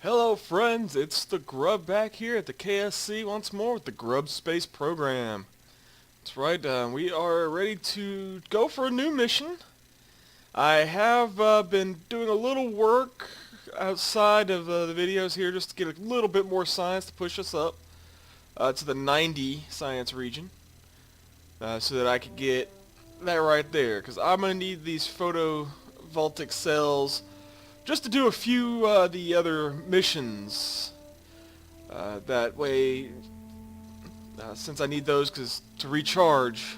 Hello friends, it's the Grub back here at the KSC once more with the Grub Space Program. That's right, we are ready to go for a new mission. I have been doing a little work outside of the videos here just to get a little bit more science to push us up to the 90 science region so that I could get that right there, because I'm going to need these photovoltaic cells just to do a few the other missions. That way, since I need those to recharge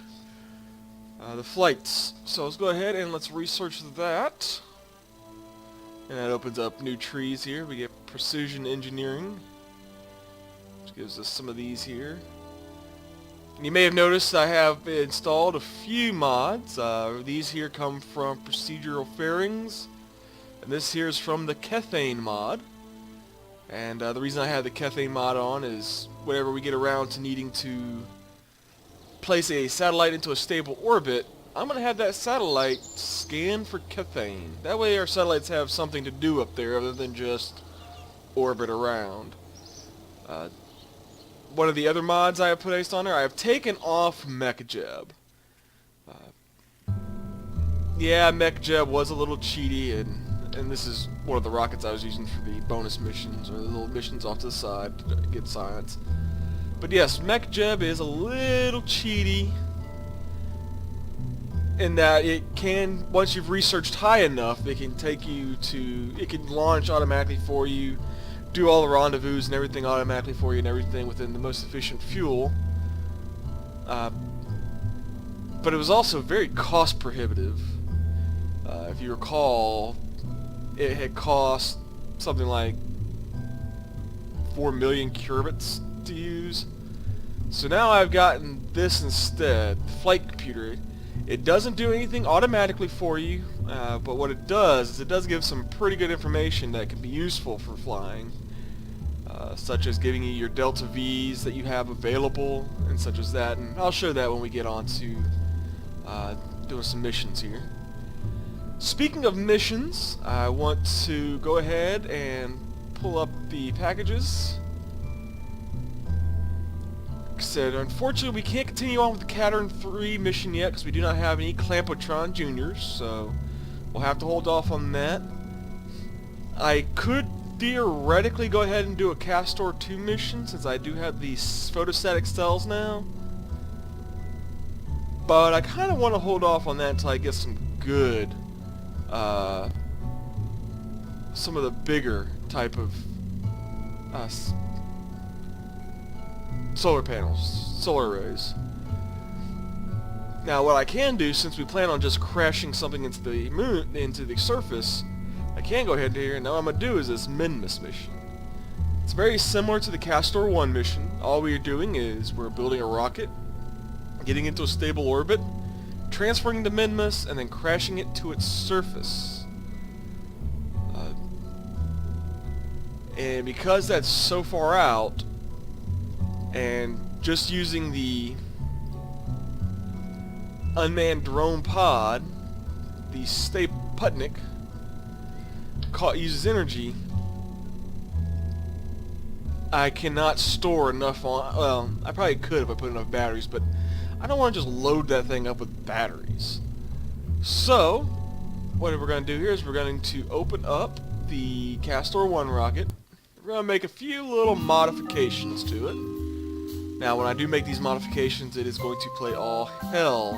the flights. So let's go ahead and let's research that. And that opens up new trees here. We get precision engineering, which gives us some of these here. And you may have noticed I have installed a few mods. These here come from Procediural Fairings. And this here is from the Kethane mod. And the reason I have the Kethane mod on is whenever we get around to needing to place a satellite into a stable orbit, I'm going to have that satellite scan for Kethane. That way our satellites have something to do up there other than just orbit around. One of the other mods I have placed on there, I have taken off MechJeb. Yeah, MechJeb was a little cheaty, and this is one of the rockets I was using for the bonus missions, or the little missions off to the side to get science. But yes, MechJeb is a little cheaty in that it can, once you've researched high enough, it can take you to, it can launch automatically for you, do all the rendezvous and everything automatically for you and everything within the most efficient fuel. But it was also very cost prohibitive. If you recall, it had cost something like 4 million qubits to use. So now I've gotten this instead, the flight computer. It doesn't do anything automatically for you, but what it does is it does give some pretty good information that can be useful for flying, such as giving you your delta V's that you have available and such as that, and I'll show that when we get on to doing some missions here. Speaking of missions, I want to go ahead and pull up the packages. Like I said, unfortunately we can't continue on with the Katurn 3 mission yet because we do not have any Clampotron Juniors, so we'll have to hold off on that. I could theoretically go ahead and do a Castor 2 mission since I do have these photostatic cells now, but I kind of want to hold off on that until I get some good some of the bigger type of solar panels, solar arrays. Now what I can do, since we plan on just crashing something into the moon, into the surface, I can go ahead here, and now what I'm going to do is this Minmus mission. It's very similar to the Castor 1 mission. All we are doing is we're building a rocket, getting into a stable orbit, transferring the Minmus, and then crashing it to its surface. And because that's so far out, and just using the unmanned drone pod, the Sputnik, uses energy, I cannot store enough on, well, I probably could if I put enough batteries, but I don't want to just load that thing up with batteries. So, what we're going to do here is we're going to open up the Castor 1 rocket. We're going to make a few little modifications to it. Now, when I do make these modifications, it is going to play all hell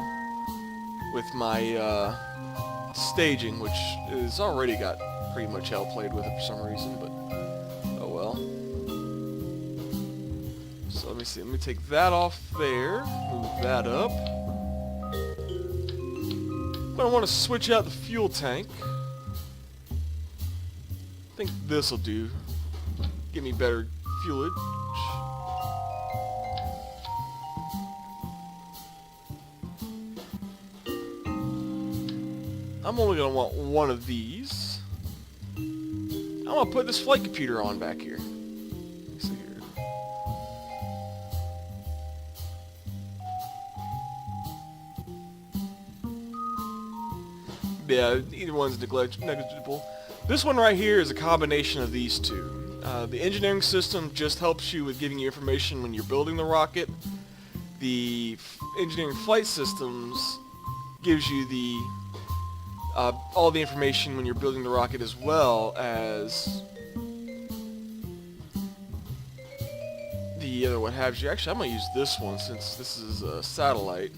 with my staging, which is already got pretty much hell played with it for some reason, but oh well. So let me see, let me take that off there, move that up. I'm going to want to switch out the fuel tank. I think this will do. Give me better fuelage. I'm only going to want one of these. I'm going to put this flight computer on back here. Let's see here. Yeah, either one's negligible. This one right here is a combination of these two. The engineering system just helps you with giving you information when you're building the rocket. The engineering flight systems gives you the all the information when you're building the rocket, as well as the other what have you. Actually, I'm going to use this one since this is a satellite.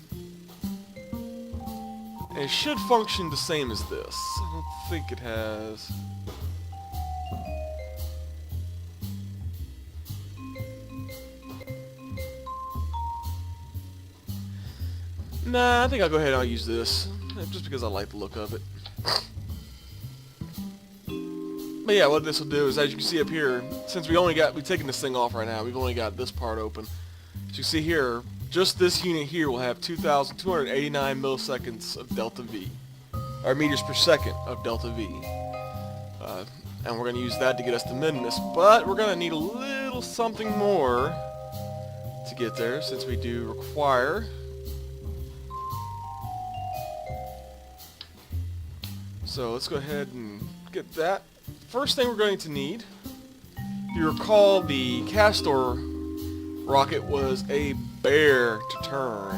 And it should function the same as this. I don't think it has... Nah, I think I'll go ahead and I'll use this, just because I like the look of it. But yeah, what this will do is, as you can see up here, since we've taken this thing off right now, we've only got this part open. As you can see here, just this unit here will have 2,289 milliseconds of delta V, or meters per second of delta V. And we're going to use that to get us to Minmus, but we're going to need a little something more to get there, since we do require... So let's go ahead and get that. First thing we're going to need, if you recall, the Castor rocket was a bear to turn.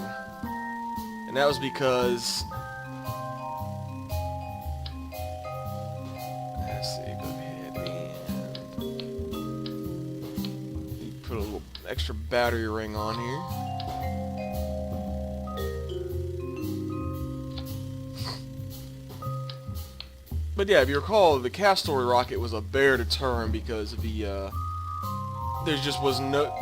And that was because... Let's see, go ahead and... put a little extra battery ring on here. But yeah, if you recall, the Castor rocket was a bear to turn because of the, there just was no...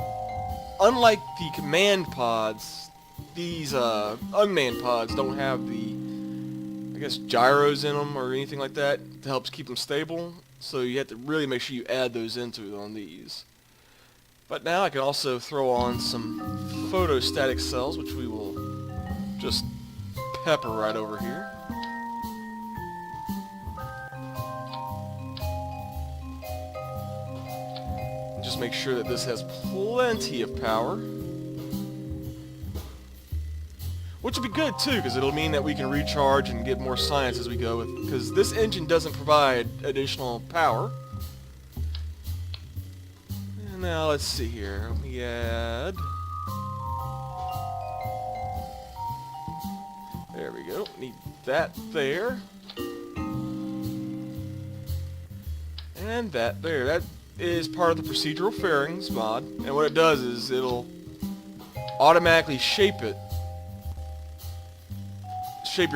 Unlike the command pods, these unmanned pods don't have the, I guess, gyros in them or anything like that to help keep them stable. So you have to really make sure you add those into it on these. But now I can also throw on some photostatic cells, which we will just pepper right over here. Just make sure that this has plenty of power, which will be good too, because it'll mean that we can recharge and get more science as we go, because this engine doesn't provide additional power. And now let's see here, let me add, there we go, need that there, and that there. That is part of the Procedural Fairings mod, and what it does is it'll automatically shape your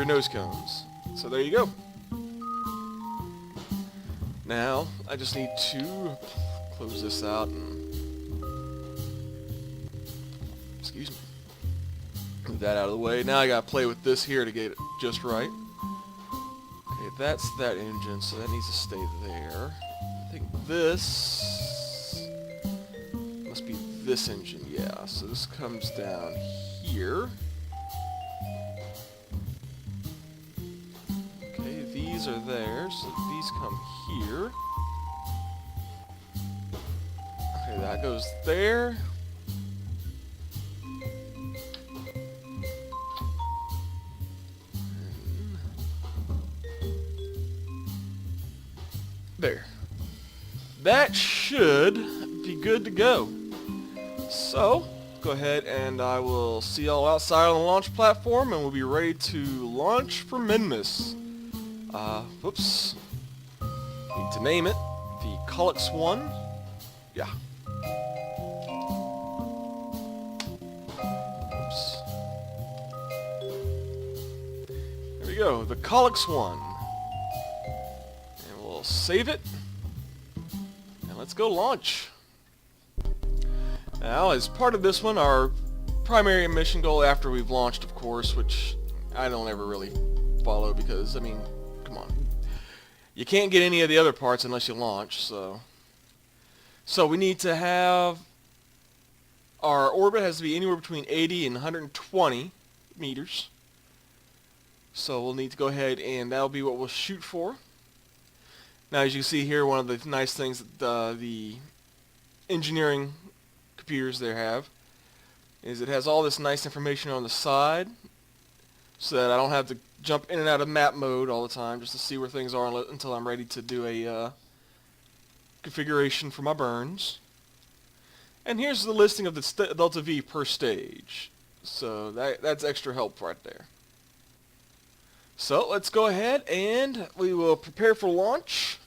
nose cones. So there you go. Now I just need to close this out and, excuse me, move that out of the way. Now I gotta play with this here to get it just right. Okay, that's that engine, so that needs to stay there. I think this must be this engine, yeah. So this comes down here. Okay, these are there, so these come here. Okay, that goes there. There. That should be good to go. So, go ahead and I will see y'all outside on the launch platform, and we'll be ready to launch for Minmus. Whoops. Need to name it the Kolux 1. Yeah. Oops. There we go, the Kolux 1. And we'll save it. And let's go launch. Now, as part of this one, our primary mission goal after we've launched, of course, which I don't ever really follow because, I mean, come on. You can't get any of the other parts unless you launch, so we need to have, our orbit has to be anywhere between 80 and 120 meters. So we'll need to go ahead and that'll be what we'll shoot for. Now, as you can see here, one of the nice things that the engineering computers there have is it has all this nice information on the side so that I don't have to jump in and out of map mode all the time just to see where things are until I'm ready to do a configuration for my burns. And here's the listing of the delta V per stage. So that's extra help right there. So let's go ahead and we will prepare for launch.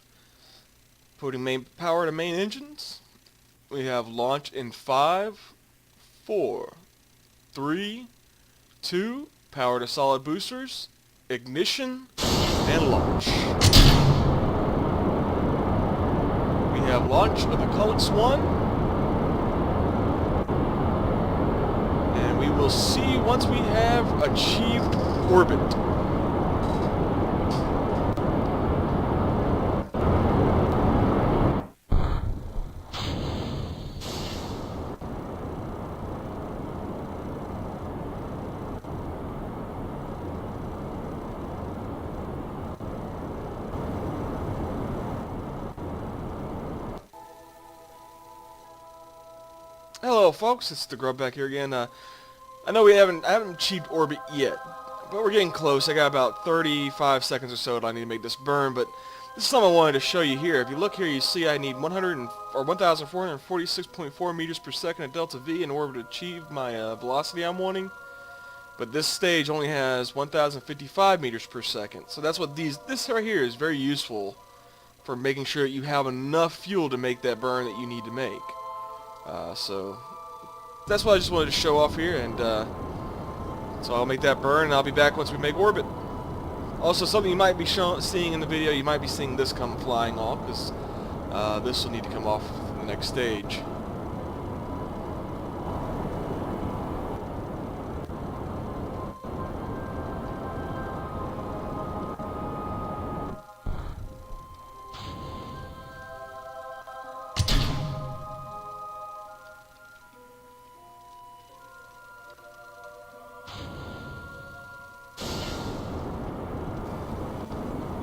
Putting main power to main engines. We have launch in 5, 4, 3, 2, power to solid boosters, ignition, and launch. We have launch of the Kolux 1, and we will see once we have achieved orbit. Hello folks, it's the Grub back here again. I know I haven't achieved orbit yet, but we're getting close. I got about 35 seconds or so that I need to make this burn, but this is something I wanted to show you here. If you look here, you see I need 1,446.4 meters per second at delta V in order to achieve my velocity I'm wanting. But this stage only has 1,055 meters per second. So that's what this right here is very useful for making sure that you have enough fuel to make that burn that you need to make. So that's what I just wanted to show off here, and so I'll make that burn and I'll be back once we make orbit. Also, something you might be seeing in the video, you might be seeing this come flying off, because this will need to come off in the next stage.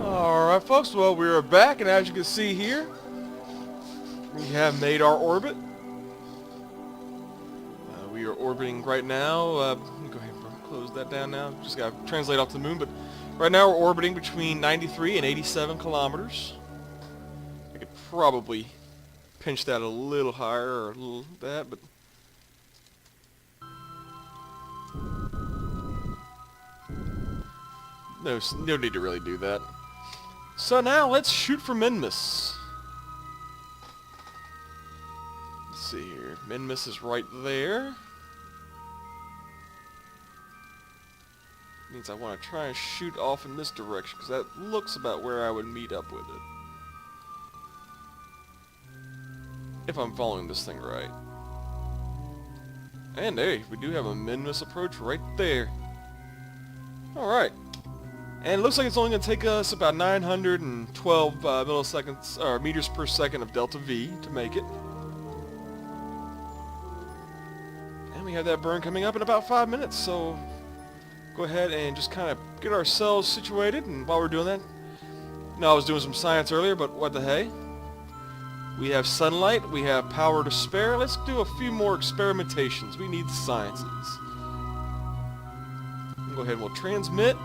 Alright folks, well we are back, and as you can see here, we have made our orbit. We are orbiting right now. Let me go ahead and close that down now. Just got to translate off the moon, but right now we're orbiting between 93 and 87 kilometers. I could probably pinch that a little higher or a little that, but no need to really do that. So now let's shoot for Minmus. Let's see here. Minmus is right there. Means I want to try and shoot off in this direction, because that looks about where I would meet up with it. If I'm following this thing right. And hey, we do have a Minmus approach right there. Alright. And it looks like it's only going to take us about 912 milliseconds, or meters per second of delta V to make it. And we have that burn coming up in about 5 minutes, so go ahead and just kind of get ourselves situated. And while we're doing that, I was doing some science earlier, but what the hey? We have sunlight, we have power to spare. Let's do a few more experimentations. We need the sciences. We'll go ahead and we'll transmit.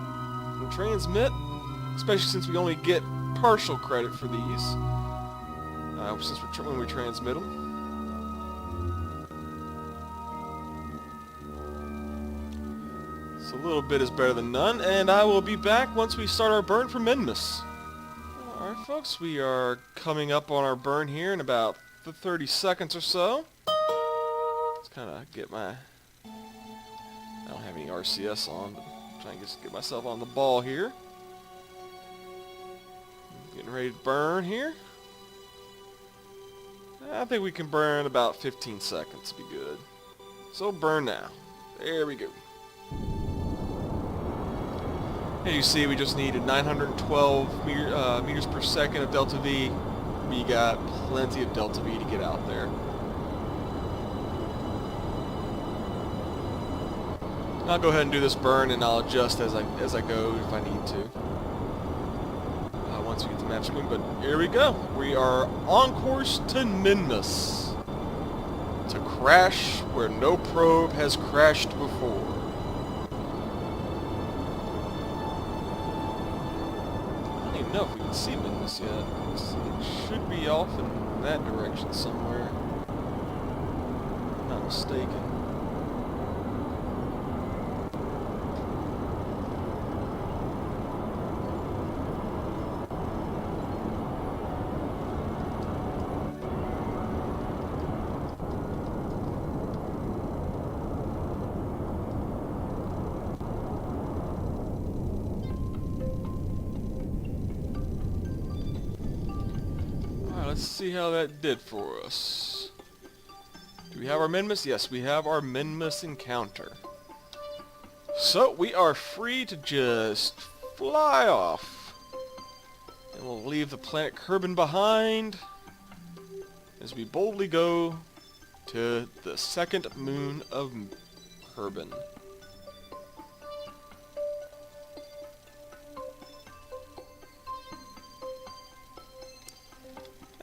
We'll transmit, especially since we only get partial credit for these, when we transmit them. So a little bit is better than none, and I will be back once we start our burn for Minmus. Alright folks, we are coming up on our burn here in about 30 seconds or so. Let's kind of get my... I don't have any RCS on, but trying to just get myself on the ball here. Getting ready to burn here. I think we can burn about 15 seconds to be good. So burn now. There we go. As you see, we just needed 912 meters per second of delta V. We got plenty of delta V to get out there. I'll go ahead and do this burn, and I'll adjust as I go if I need to. Once we get the map screen, but here we go. We are on course to Minmus, to crash where no probe has crashed before. I don't even know if we can see Minmus yet. It should be off and in that direction somewhere. If I'm not mistaken. Let's see how that did for us. Do we have our Minmus? Yes, we have our Minmus encounter. So we are free to just fly off. And we'll leave the planet Kerbal behind as we boldly go to the second moon of Kerbal.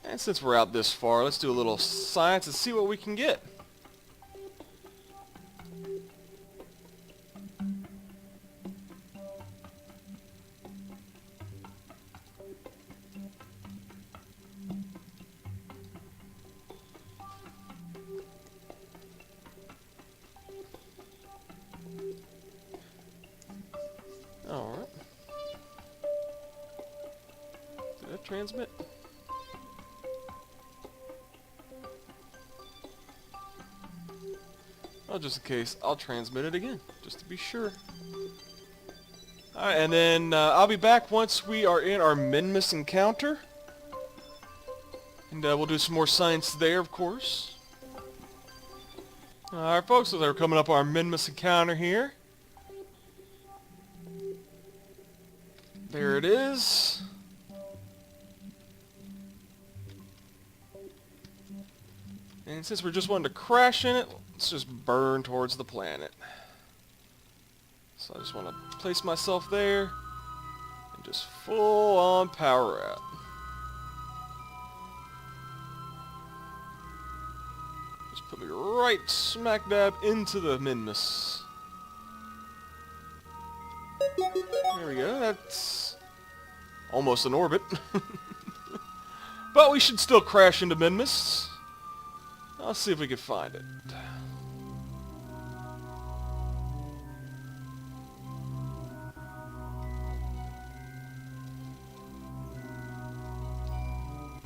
And since we're out this far, let's do a little science and see what we can get. Alright. Did that transmit? Well, just in case, I'll transmit it again, just to be sure. Alright, and then I'll be back once we are in our Minmus encounter. And we'll do some more science there, of course. Alright, folks, so they're coming up on our Minmus encounter here. There it is. And since we're just wanting to crash in it, let's just burn towards the planet. So I just want to place myself there and just full on power out. Just put me right smack dab into the Minmus. There we go, that's almost an orbit. But we should still crash into Minmus. Let's see if we can find it.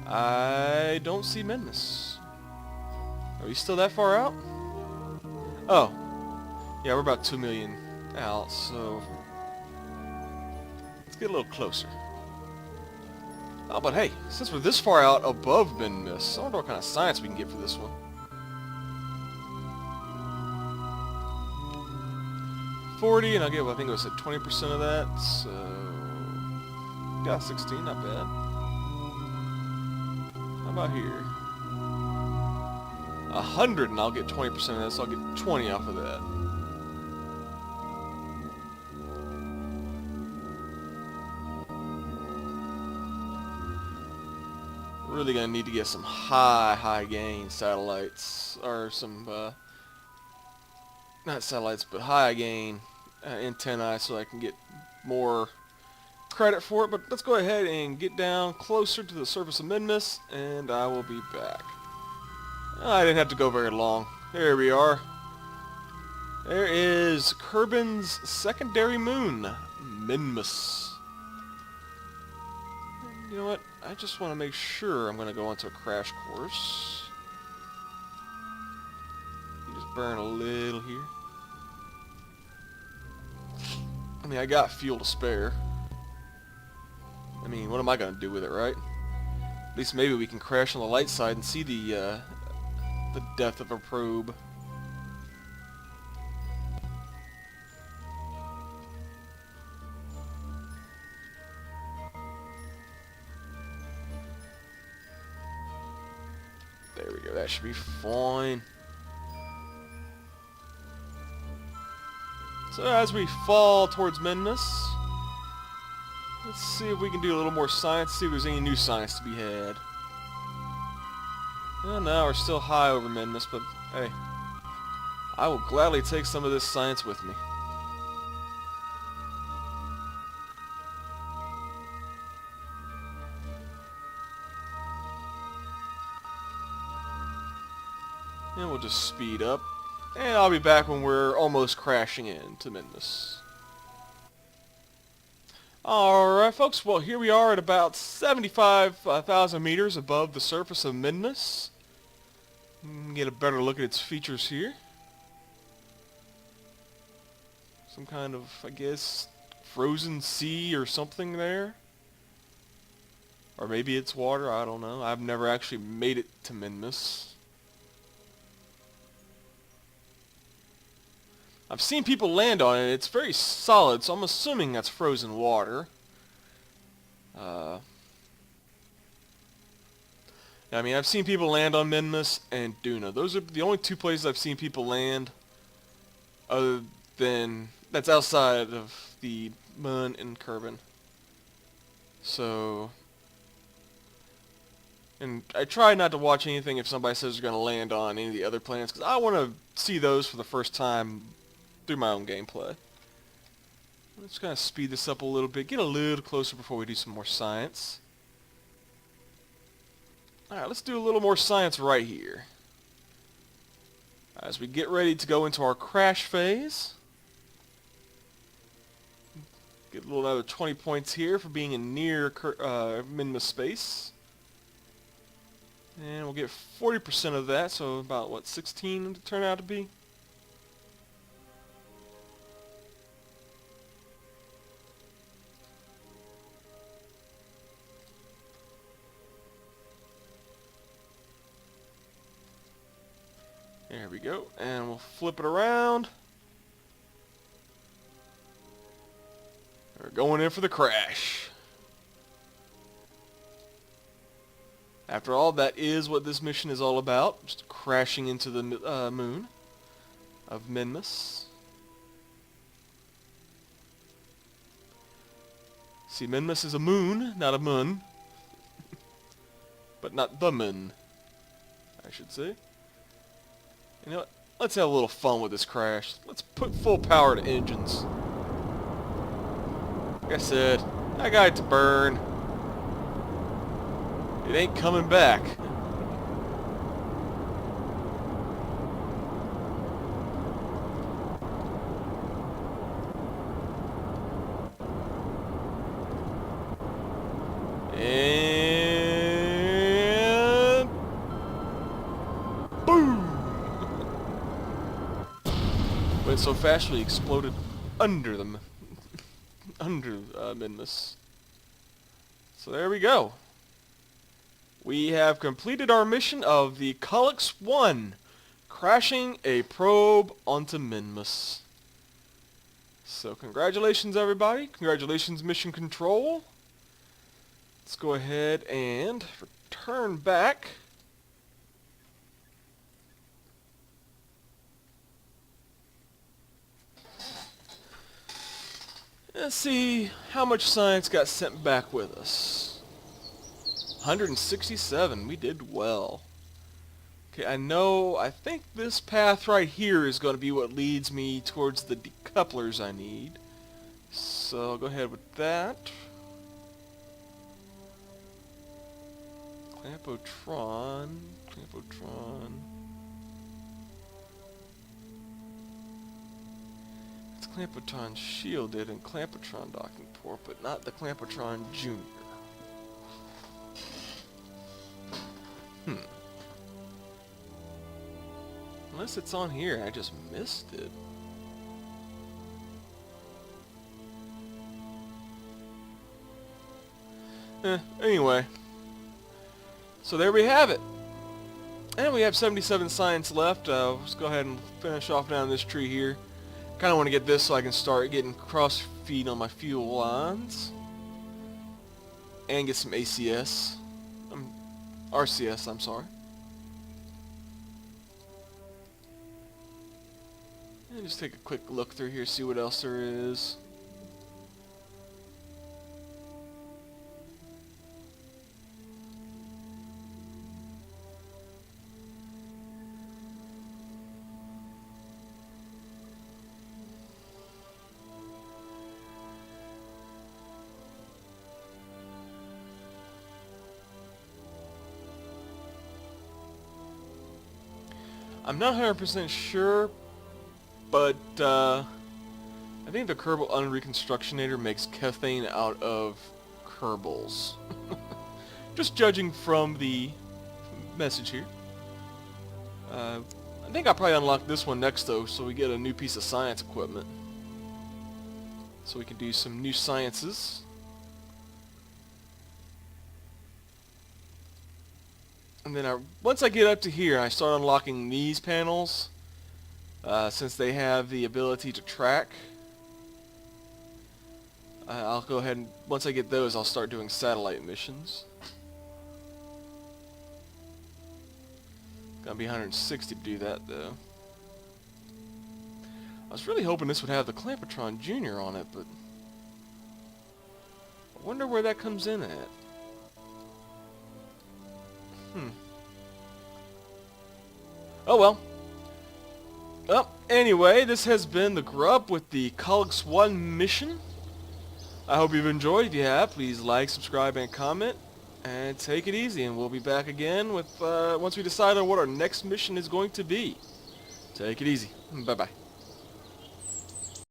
I don't see Minmus. Are we still that far out? Oh. Yeah, we're about 2 million out, so let's get a little closer. Oh, but hey, since we're this far out above Minmus, I wonder what kind of science we can get for this one. 40, and I'll give, I think it was at 20% of that, so got 16, not bad. How about here? 100, and I'll get 20% of that, so I'll get 20 off of that. Really gonna need to get some high gain satellites, or some not satellites, but high gain antennae, so I can get more credit for it. But let's go ahead and get down closer to the surface of Minmus, and I will be back. I didn't have to go very long. There we are. There is Kerbal's secondary moon, Minmus. You know what? I just want to make sure I'm going to go onto a crash course. You just burn a little here. I mean, I got fuel to spare. I mean, what am I going to do with it, right? At least maybe we can crash on the light side and see the depth of a probe. There we go, that should be fine. So as we fall towards Minmus, let's see if we can do a little more science, see if there's any new science to be had. Well, no, we're still high over Minmus, but hey, I will gladly take some of this science with me. And we'll just speed up. And I'll be back when we're almost crashing into Minmus. Alright folks, well here we are at about 75,000 meters above the surface of Minmus. Get a better look at its features here. Some kind of, I guess, frozen sea or something there. Or maybe it's water, I don't know. I've never actually made it to Minmus. I've seen people land on it. It's very solid, so I'm assuming that's frozen water. I mean, I've seen people land on Minmus and Duna. Those are the only two places I've seen people land, other than that's outside of the Mun and Kerbal. So, and I try not to watch anything if somebody says they're going to land on any of the other planets, because I want to see those for the first time through my own gameplay. Let's kind of speed this up a little bit, get a little closer before we do some more science. Alright, let's do a little more science right here. As we get ready to go into our crash phase. Get a little another 20 points here for being in near Minmus space. And we'll get 40% of that, so about, what, 16 to turn out to be? There we go, and we'll flip it around. We're going in for the crash. After all, that is what this mission is all about, just crashing into the moon of Minmus. See, Minmus is a moon, not a mun. But not the moon, I should say. You know what? Let's have a little fun with this crash. Let's put full power to engines. Like I said, I got it to burn. It ain't coming back. And boom! Went so fast we exploded under them. Under Minmus. So there we go. We have completed our mission of the Kolux 1, crashing a probe onto Minmus. So congratulations everybody. Congratulations Mission Control. Let's go ahead and return back. Let's see how much science got sent back with us. 167. We did well. Okay, I think this path right here is going to be what leads me towards the decouplers I need. So I'll go ahead with that. Clampotron. It's Clampotron shielded and Clampotron docking port, but not the Clampotron Junior. Unless it's on here, I just missed it. Anyway. So there we have it. And we have 77 science left. Let's go ahead and finish off down this tree here. Kind of want to get this so I can start getting cross-feed on my fuel lines. And get some ACS. RCS, I'm sorry. And just take a quick look through here, see what else there is. I'm not 100% sure, but I think the Kerbal Unreconstructionator makes Kethane out of Kerbals. Just judging from the message here. I think I'll probably unlock this one next though, so we get a new piece of science equipment. So we can do some new sciences. And then once I get up to here, I start unlocking these panels, since they have the ability to track. I'll go ahead and, once I get those, I'll start doing satellite missions. Gonna be 160 to do that, though. I was really hoping this would have the Clampatron Jr. on it, but I wonder where that comes in at. Oh well. Well, anyway, this has been the Grub with the Kolux 1 mission. I hope you've enjoyed. If you have, please like, subscribe, and comment. And take it easy, and we'll be back again with once we decide on what our next mission is going to be. Take it easy. Bye-bye.